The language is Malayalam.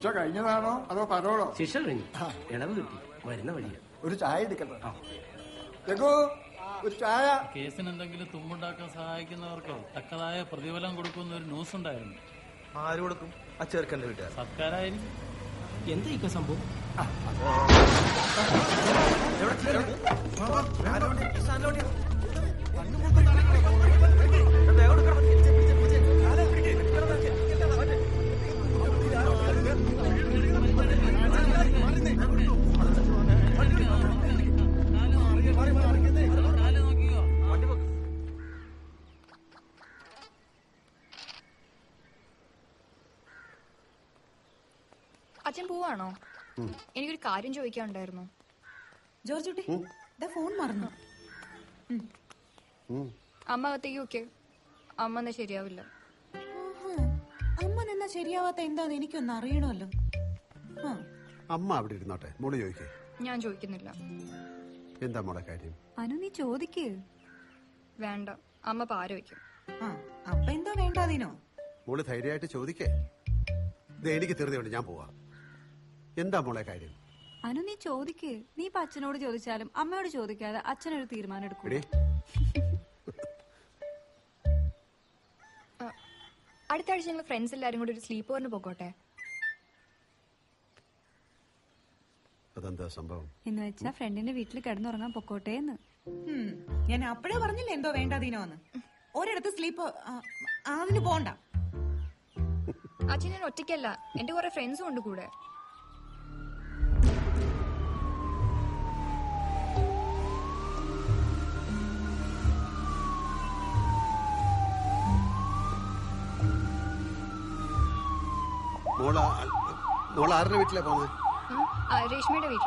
കഴിഞ്ഞതാണോ അതോ പരോളോ? ശിക്ഷ കഴിഞ്ഞു, ഇളവ് കിട്ടി, വരുന്ന വഴിയാ. ഒരു ചായ എടുക്കട്ടെ. രഘു, ഒരു ചായ. കേസിന് എന്തെങ്കിലും തുമ്പുണ്ടാക്കാൻ സഹായിക്കുന്നവർക്ക് തക്കതായ പ്രതിഫലം കൊടുക്കുന്ന ഒരു ന്യൂസ് ഉണ്ടായിരുന്നു. ആര് കൊടുക്കും? ആ ചെറുക്കന്റെ വീട്ടുകാർ. സർക്കാരായിരിക്കും. എന്താ ഇപ്പൊ സംഭവം? അച്ഛൻ പോവാണോ? എനിക്കൊരു കാര്യം ചോദിക്കാനുണ്ടായിരുന്നു. ജോർജ് കുട്ടി, ഫോൺ മറന്നു. അമ്മ അകത്തേക്ക് ഓക്കെ. അമ്മ എന്നാ ശരിയാവില്ല. അമ്മ എന്നാ ശരിയാവാത്ത എന്താന്ന് എനിക്കൊന്ന് അറിയണമല്ലോ. അമ്മ അവിടെ ഇരുന്നോട്ടെ, മോള് ചോദിക്കേ. ഞാൻ ചോദിക്കുന്നില്ല. എന്താ മോളെ കാര്യം? അനു, നീ ചോദിക്കേ. വേണ്ട, അമ്മ പാര വയ്ക്കും. അപ്പൊ എന്താ വേണ്ടാതിനോ? മോള് ധൈര്യമായിട്ട് ചോദിക്കേ. ഇത് എനിക്ക് തീർച്ചയുണ്ട്, ഞാൻ പോവാ. എന്താ മോളെ കാര്യം? അനു, നീ ചോദിക്കേ. നീ ഇപ്പൊ അച്ഛനോട് ചോദിച്ചാലും അമ്മയോട് ചോദിക്കാതെ അച്ഛനൊരു തീരുമാനം എടുക്കും. അടുത്ത ആഴ്ച ഞങ്ങൾ ഫ്രണ്ട്സ് എല്ലാരും കൂടി ഒരു സ്ലീപ്പ് ഓവറിന് പോകോട്ടെ. അതെന്താ സംഭവം? എന്ന് വെച്ചാ ഫ്രണ്ടിന്റെ വീട്ടിൽ കിടന്നുറങ്ങാൻ പൊക്കോട്ടെ എന്ന്. ഞാൻ അപ്പഴേ പറഞ്ഞില്ല എന്തോ വേണ്ടാതീനോന്ന്. ഒരിടത്ത് സ്ലീപ്പ് അതിന് പോണ്ട. അച്ഛൻ, ഞാൻ ഒറ്റയ്ക്കല്ല, എന്റെ കുറെ ഫ്രണ്ട്സും ഉണ്ട് കൂടെ. മോള് ആരുടെ വീട്ടിലാ പോകുന്നത്? രേഷ്മയുടെ വീട്ടിൽ.